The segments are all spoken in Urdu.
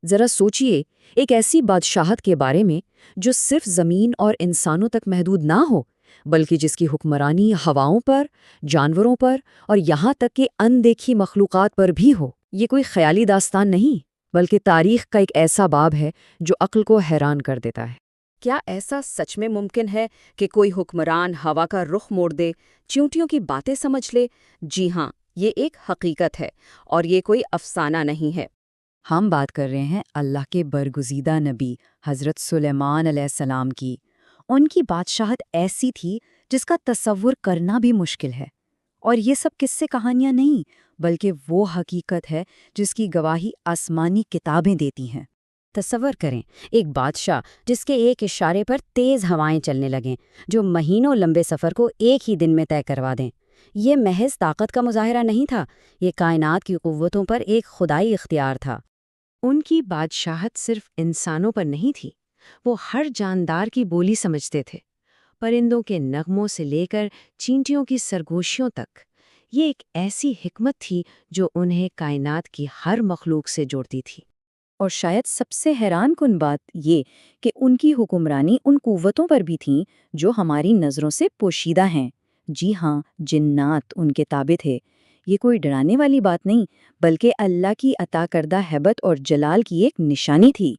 ذرا سوچئے، ایک ایسی بادشاہت کے بارے میں جو صرف زمین اور انسانوں تک محدود نہ ہو، بلکہ جس کی حکمرانی ہواؤں پر، جانوروں پر اور یہاں تک کہ اندیکھی مخلوقات پر بھی ہو۔ یہ کوئی خیالی داستان نہیں، بلکہ تاریخ کا ایک ایسا باب ہے جو عقل کو حیران کر دیتا ہے۔ کیا ایسا سچ میں ممکن ہے کہ کوئی حکمران ہوا کا رخ موڑ دے، چیونٹیوں کی باتیں سمجھ لے؟ جی ہاں، یہ ایک حقیقت ہے، اور یہ کوئی افسانہ نہیں ہے۔ ہم بات کر رہے ہیں اللہ کے برگزیدہ نبی حضرت سلیمان علیہ السلام کی۔ ان کی بادشاہت ایسی تھی جس کا تصور کرنا بھی مشکل ہے، اور یہ سب قصے کہانیاں نہیں، بلکہ وہ حقیقت ہے جس کی گواہی آسمانی کتابیں دیتی ہیں۔ تصور کریں، ایک بادشاہ جس کے ایک اشارے پر تیز ہوائیں چلنے لگیں جو مہینوں لمبے سفر کو ایک ہی دن میں طے کروا دیں۔ یہ محض طاقت کا مظاہرہ نہیں تھا، یہ کائنات کی قوتوں پر ایک خدائی اختیار تھا۔ ان کی بادشاہت صرف انسانوں پر نہیں تھی، وہ ہر جاندار کی بولی سمجھتے تھے، پرندوں کے نغموں سے لے کر چینٹیوں کی سرگوشیوں تک۔ یہ ایک ایسی حکمت تھی جو انہیں کائنات کی ہر مخلوق سے جوڑتی تھی۔ اور شاید سب سے حیران کن بات یہ کہ ان کی حکمرانی ان قوتوں پر بھی تھیں جو ہماری نظروں سے پوشیدہ ہیں۔ جی ہاں، جنات ان کے تابع تھے۔ یہ کوئی ڈرانے والی بات نہیں، بلکہ اللہ کی عطا کردہ ہیبت اور جلال کی ایک نشانی تھی۔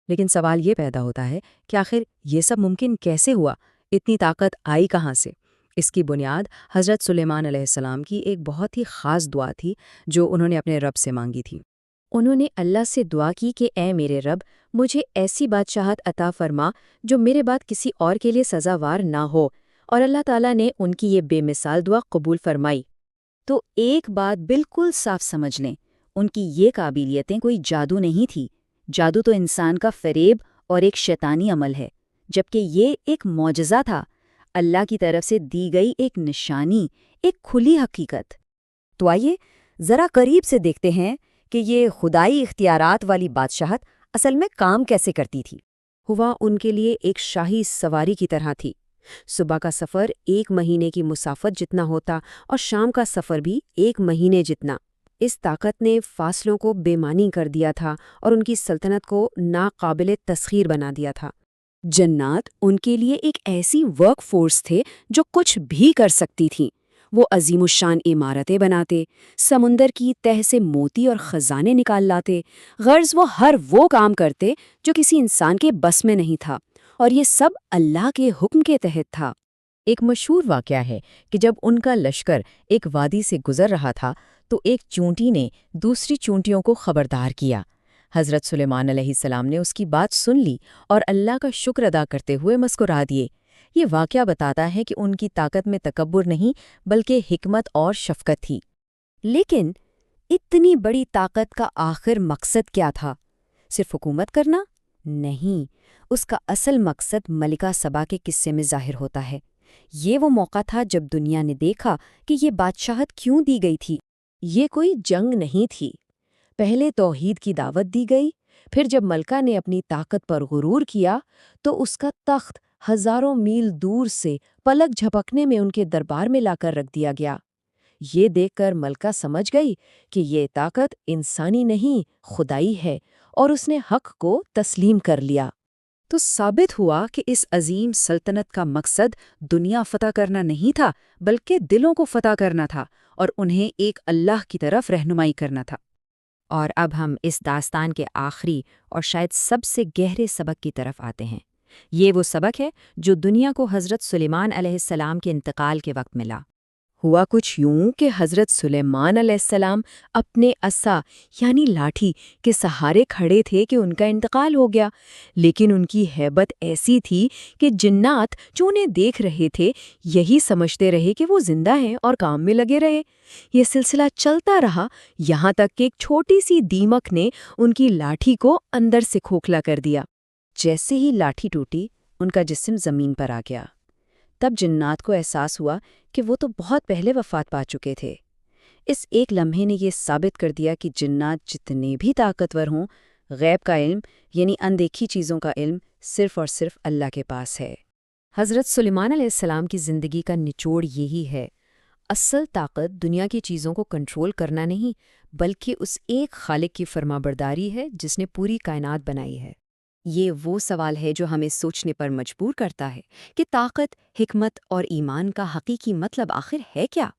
لیکن سوال یہ پیدا ہوتا ہے کہ آخر یہ سب ممکن کیسے ہوا؟ اتنی طاقت آئی کہاں سے؟ اس کی بنیاد حضرت سلیمان علیہ السلام کی ایک بہت ہی خاص دعا تھی جو انہوں نے اپنے رب سے مانگی تھی۔ انہوں نے اللہ سے دعا کی کہ اے میرے رب، مجھے ایسی بادشاہت عطا فرما جو میرے بعد کسی اور کے لیے سزاوار نہ ہو، اور اللہ تعالیٰ نے ان کی یہ بے مثال دعا قبول فرمائی۔ تو ایک بات بالکل صاف سمجھ لیں، ان کی یہ قابلیتیں کوئی جادو نہیں تھی۔ جادو تو انسان کا فریب اور ایک شیطانی عمل ہے، جبکہ یہ ایک معجزہ تھا، اللہ کی طرف سے دی گئی ایک نشانی، ایک کھلی حقیقت۔ تو آئیے ذرا قریب سے دیکھتے ہیں کہ یہ خدائی اختیارات والی بادشاہت اصل میں کام کیسے کرتی تھی۔ ہوا ان کے لیے ایک شاہی سواری کی طرح تھی۔ صبح کا سفر 1 مہینے کی مسافت جتنا ہوتا اور شام کا سفر بھی 1 مہینے جتنا۔ اس طاقت نے فاصلوں کو بے معنی کر دیا تھا اور ان کی سلطنت کو ناقابل تسخیر بنا دیا تھا۔ جنات ان کے لیے ایک ایسی ورک فورس تھے جو کچھ بھی کر سکتی تھیں۔ وہ عظیم الشان عمارتیں بناتے، سمندر کی تہہ سے موتی اور خزانے نکال لاتے، غرض وہ کام کرتے جو کسی انسان کے بس میں نہیں تھا، اور یہ سب اللہ کے حکم کے تحت تھا۔ ایک مشہور واقعہ ہے کہ جب ان کا لشکر ایک وادی سے گزر رہا تھا تو ایک چونٹی نے دوسری چونٹیوں کو خبردار کیا۔ حضرت سلیمان علیہ السلام نے اس کی بات سن لی اور اللہ کا شکر ادا کرتے ہوئے مسکرا دیے۔ یہ واقعہ بتاتا ہے کہ ان کی طاقت میں تکبر نہیں بلکہ حکمت اور شفقت تھی۔ لیکن اتنی بڑی طاقت کا آخر مقصد کیا تھا؟ صرف حکومت کرنا؟ نہیں، اس کا اصل مقصد ملکہ سبا کے قصے میں ظاہر ہوتا ہے۔ یہ وہ موقع تھا جب دنیا نے دیکھا کہ یہ بادشاہت کیوں دی گئی تھی۔ یہ کوئی جنگ نہیں تھی۔ پہلے توحید کی دعوت دی گئی، پھر جب ملکہ نے اپنی طاقت پر غرور کیا تو اس کا تخت ہزاروں میل دور سے پلک جھپکنے میں ان کے دربار میں لا کر رکھ دیا گیا۔ یہ دیکھ کر ملکہ سمجھ گئی کہ یہ طاقت انسانی نہیں، خدائی ہے، اور اس نے حق کو تسلیم کر لیا۔ تو ثابت ہوا کہ اس عظیم سلطنت کا مقصد دنیا فتح کرنا نہیں تھا، بلکہ دلوں کو فتح کرنا تھا اور انہیں ایک اللہ کی طرف رہنمائی کرنا تھا۔ اور اب ہم اس داستان کے آخری اور شاید سب سے گہرے سبق کی طرف آتے ہیں۔ یہ وہ سبق ہے جو دنیا کو حضرت سلیمان علیہ السلام کے انتقال کے وقت ملا۔ ہوا کچھ یوں کہ حضرت سلیمان علیہ السلام اپنے عصا یعنی لاٹھی کے سہارے کھڑے تھے کہ ان کا انتقال ہو گیا، لیکن ان کی ہیبت ایسی تھی کہ جنات جو انہیں دیکھ رہے تھے یہی سمجھتے رہے کہ وہ زندہ ہیں اور کام میں لگے رہے۔ یہ سلسلہ چلتا رہا، یہاں تک کہ ایک چھوٹی سی دیمک نے ان کی لاٹھی کو اندر سے کھوکھلا کر دیا۔ جیسے ہی لاٹھی ٹوٹی، ان کا جسم زمین پر آ گیا۔ تب جنات کو احساس ہوا کہ وہ تو بہت پہلے وفات پا چکے تھے۔ اس ایک لمحے نے یہ ثابت کر دیا کہ جنات جتنے بھی طاقتور ہوں، غیب کا علم یعنی اندیکھی چیزوں کا علم صرف اور صرف اللہ کے پاس ہے۔ حضرت سلیمان علیہ السلام کی زندگی کا نچوڑ یہی ہے۔ اصل طاقت دنیا کی چیزوں کو کنٹرول کرنا نہیں بلکہ اس ایک خالق کی فرمانبرداری ہے جس نے پوری کائنات بنائی ہے۔ یہ وہ سوال ہے جو ہمیں سوچنے پر مجبور کرتا ہے کہ طاقت، حکمت اور ایمان کا حقیقی مطلب آخر ہے کیا؟